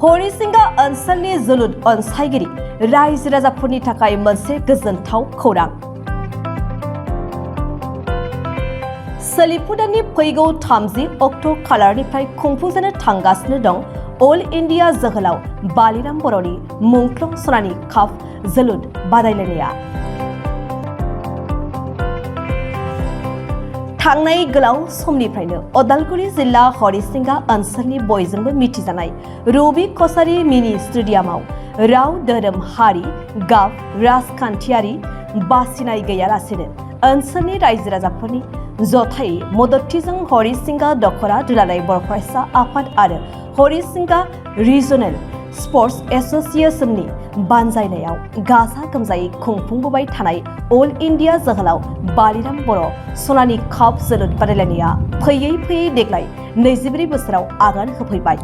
हरिसिंगा ओनसोलनि जोलुर अनसायगिरि रायजो राजाफोरनि थाखाय मोनसे गोजोनथाव खौरां। सोलिफु दाननि फैगौ 30 अक्ट' खालारनिफ्राय खुंफुंजानो थांगासिनो दं अल इन्डिया जोहोलाव बालिराम बर'नि मुंख्लं सनानि काप जोलुर बादायलायनाया। थांनाय गोलाव समनिफ्रायनो अदालगुरि जिल्ला हरिसिंगा ओनसोलनि बयजोंबो मिथिजानाय रबि कछारी मिनि स्टेडियामाव राव धोरोम हारि गाब राजखान्थियारि बासिनाय गैयालासेनो ओनसोलनि रायजो राजाफोरनि जथायै मददथिजों हरिसिंगा दख'रा दुलाराय बर' फरायसा आफाद आरो हरिसिंगा रिजनेल स्पर्ट्स एस'सिएशननि बानजायनायाव गाजा गोमजायै खुंफुंबोबाय थानाय अल इन्डिया जोहोलाव बालिराम बर' सनानि काप जोलुर बादायलायनाया फैयै फैयै देग्लाय 24 बोसोराव आगान होफैबाय।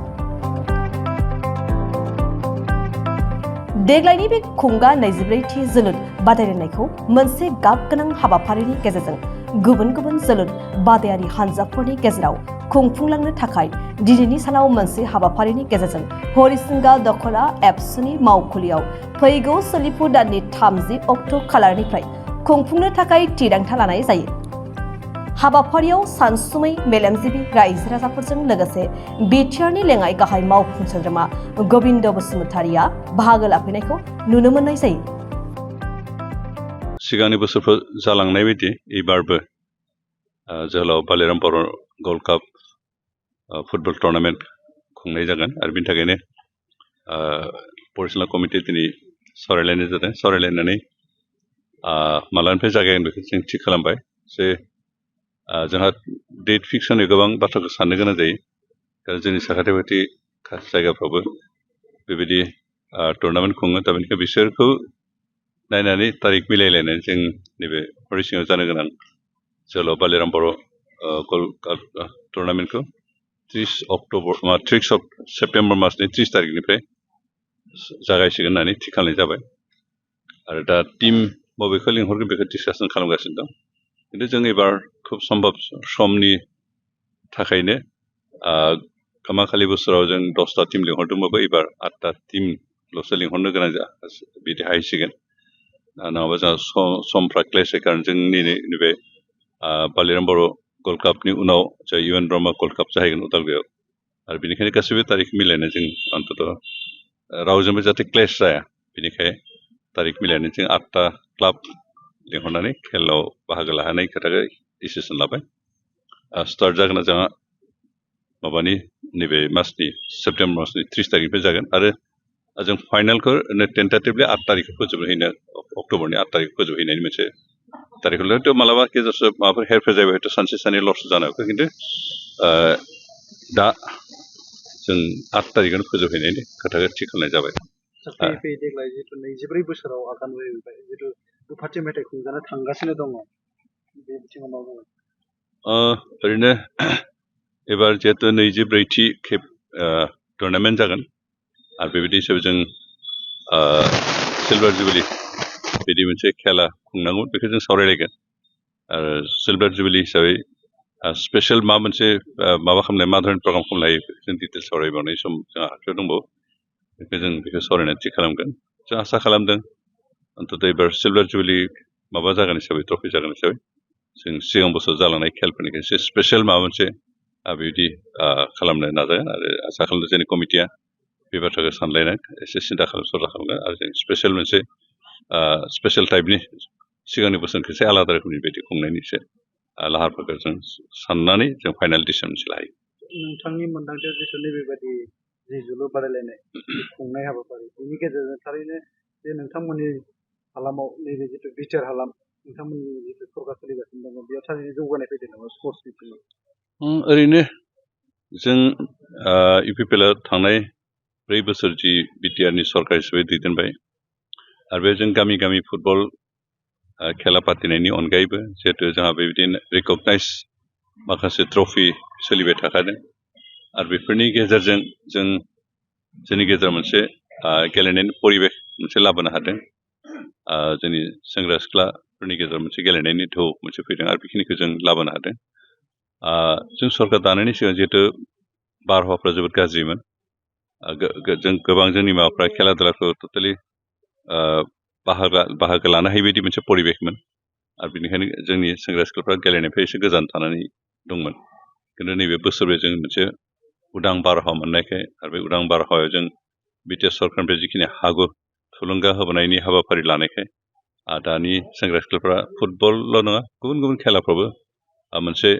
देग्लायनि बे खुंगा 24थि जोलुर बादायलायनायखौ मोनसे गाब गोनां हाबाफारिनि गेजेरजों गुबुन गुबुन जोलुर बादायारि हानजाफोरनि गेजेराव खुंफुंलांनो थाखाय दिनैनि सानाव मोनसे हाबाफारिनि गेजेरजों हरिसिंगा दख'रा एबसुनि मावखुलियाव फैगौ सोलिफु दाननि 30 अक्ट' खालारनिफ्राय खुंफुंनो थाखाय थिरांथा लानाय जायो। हाबाफारियाव सानसुमै मेलेमजिबि रायजो राजाफोरजों लोगोसे बिटिआरनि लेङाइ गाहाय मावफुं सोद्रोमा गबिन्द बसुमतारिया बाहागो लाफैनायखौ नुनो मोननाय जायो। सिगांनि बोसोरफ्राव जालांनाय बायदि एबारबो जोहोलाव बालिराम बर' गल्ड काप फुटबल टुर्नामेन्ट खुंनाय जागोन आरो बिनि थाखायनो परिचालना कमिटि दिनै सावरायलायनाय जादों। सावरायलायनानै मालानिफ्राय जागायगोन बेखौ जों थि खालामबाय जे जोंहा डेट फिक्स होनो गोबां बाथ्राखौ साननो गोनां जायो। जोंनि साखाथि फाखाथि जायगाफ्रावबो बेबायदि टुर्नामेन्ट खुङो, दा बेनिखायनो बिसोरखौ नायनानै तारिख मिलायलायनानै जों नैबे हरिसिंगायाव जानो गोनां जोहोलाव बालिराम बर' गल्ड काप टुर्नामेन्टखौ 30 सेप्तेम्बर मासनि 30 तारिखनिफ्राय जागायसिगोन होननानै थि खालामनाय जाबाय। आरो दा टिम बबेखौ लिंहरगोन बेखौ डिसकासन खालामगासिनो दं। खिन्थु जों एबार खुब सम्भब समनि थाखायनो गामाखालि बोसोराव जों 10टा टिम लिंहरदोंबाबो एबार 8टा टिमल'सो लिंहरनो गोनां बिदि हायसिगोन। नङाबा जोंहा समफ्रा क्लेश जायो। जोंनि नैबे बालिराम बर' गल्ड कापनि उनाव जाय इउ एन ब्रह्म गल्ड काप जाहैगोन उदालगुरियाव, आरो बेनिखायनो गासैबो तारिख मिलायनानै जों अन्तत रावजोंबो जाहाथे क्लेश जाया बेनिखाय तारिख मिलायनानै जों 8टा क्लाब लिंहरनानै खेलाव बाहागो लाहोनाय खोथाखौ डिसिसन लाबाय। स्टार्ट जागोन जोंहा माबानि नैबे मासनि सेप्तेम्बर मासनि 30 तारिखनिफ्राय जागोन आरो जों फाइनालखौ टेन्टेटिभलि 8 तारिखखौ फोजोबहैनो अक्ट'बरनि 8 तारिख फोजोबहैनायनि मोनसे तारिखखौ मालाबा गेजेरसो माबाफोर हेरफेर जायोबा हयथ' सानसे साननै लस जानो हागौ, खिन्थु दा जों 8 तारिखआवनो फोजोबहैनायनि खोथाखौ थि खालामनाय जाबाय। फैयै देग्लाय जिथु 24 बोसोराव आगान होबाय, जिथु रुफाथि मेथाइ खुंजानो थांगासिनो दङ, बे बिथिङाव मा बुङो? ओरैनो एबार जिहेतु 24थि खेब टुर्नामेन्ट जागोन आरो बेबायदि हिसाबै जों सिलभार जुबिलि बिदि मोनसे खेला खुंनांगौ बेखौ जों सावरायलायगोन। आरो सिलभार जुबिलि हिसाबै स्पेसियेल मोनसे माबा खालामनाय मा धरনের प्रग्राम खालामनो हायो बेखौ जों डिटेल्स सावरायबावनाय सम जोंहा आखायाव दंबावो। बेखौ सावरायनानै थि खालामगोन। जों आसा खालामदों अन्तत एबार सिलभार जुबिलि माबा जागोन हिसाबै ट्रफि जागोन हिसाबै जों सिगां बोसोर जालांनाय खेलफोरनिखौ एसे स्पेसियेल माबा मोनसे बेबायदि खालामनो नाजागोन आरो आसा खालामदों जोंनि कमिटिया बे बाथ्राखौ सानलायनानै एसे सिन्था खालामगोन आरो जों स्पेसियेल मोनसे स्पेसियेल टाइपनि सिगांनि बोसोरखौ एसे आलादा रोखोमनि बायदि खुंनायनि एसे लाहारफोरखौ जों साननानै जों फाइनाल डिसिसन मोनसे लायो। नोंथांनि मोनदांथियाव जिथु नैबेबायदि जि जोलुर बादायलायनाय खुंनाय हाबाफारि, बेनि गेजेरजों थारैनो जे नोंथांमोननि हालामाव नैबे जिथु बिटिआर हालाम नोंथांमोननि जिथु सरकार सोलिगासिनो दङ बेयाव थारैनो जौगानाय फैदों नामा स्पर्ट्स बिथिङाव? ओरैनो जों इउपिपिएलआव थांनाय 4 बोसोर जि बिटिआरनि सरकार हिसाबै दैदेनबाय आरो बे जों गामि गामि फुटबल खेला फाथिनायनि अनगायैबो जिहेतु जोंहा बेबायदिनो रिकगनाइज माखासे ट्रफि सोलिबाय थाखादों आरो बेफोरनि गेजेरजों जों जोंनि गेजेराव मोनसे गेलेनायनि परिबेख मोनसे लाबोनो हादों। जोंनि सेंग्रा सिख्लाफोरनि गेजेराव मोनसे गेलेनायनि ढौ मोनसे फैदों आरो बेखिनिखौ जों लाबोनो हादों। जों सरकार दानायनि सिगां जिहेतु बारहावाफ्रा जोबोद गाज्रिमोन जों गोबां जोंनि माबाफ्रा खेला दुलाखौ टटेलि बाहागो लानो हायि बायदि मोनसे परिबेकमोन आरो बेनिखायनो जोंनि सेंग्रा सिख्लाफ्रा गेलेनायनिफ्राय एसे गोजान थानानै दंमोन खिन्थु नैबे बोसोरबे जों मोनसे उदां बारहावा मोननायखाय आरो बे उदां बारहावायाव जों बिटिआर सरकारनिफ्राय जिखिनि हागौ थुलुंगा होबोनायनि हाबाफारि लानायखाय दानि सेंग्रा सिख्लाफ्रा फुटबलल' नङा गुबुन गुबुन खेलाफ्रावबो मोनसे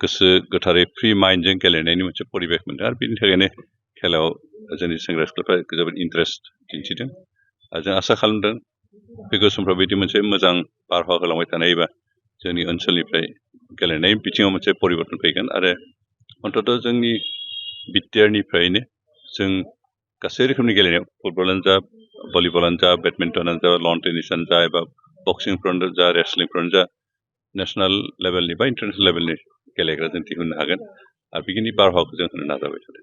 गोसो गोथारै फ्रि माइन्डजों गेलेनायनि मोनसे परिबेक मोनदों आरो बेनि थाखायनो खेलायाव जोंनि सेंग्रा सिख्लाफ्रा जोबोद इन्टारेस्ट दिन्थिदों जों आसा खालामदों फैगौ समफ्राव बिदि मोनसे मोजां बारहावा होलांबाय थानायबा जोंनि ओनसोलनिफ्राय गेलेनाय बिथिङाव मोनसे परिबर्तन फैगोन आरो अन्तत' जोंनि बिटिआरनिफ्रायनो जों गासै रोखोमनि गेलेनायाव फुटबलानो जा भलिबलानो जा बेडमिन्टनानो जा लन टेनिसआनो जा एबा बक्सिंफ्रावनो जा रेसलिंफ्रावनो जा नेसनेल लेभेलनि बा इन्टारनेसनेल लेभेलनि गेलेग्रा जों दिहुननो हागोन आरो बिनि बारहावाखौ जों होनो नाजाबाय थादों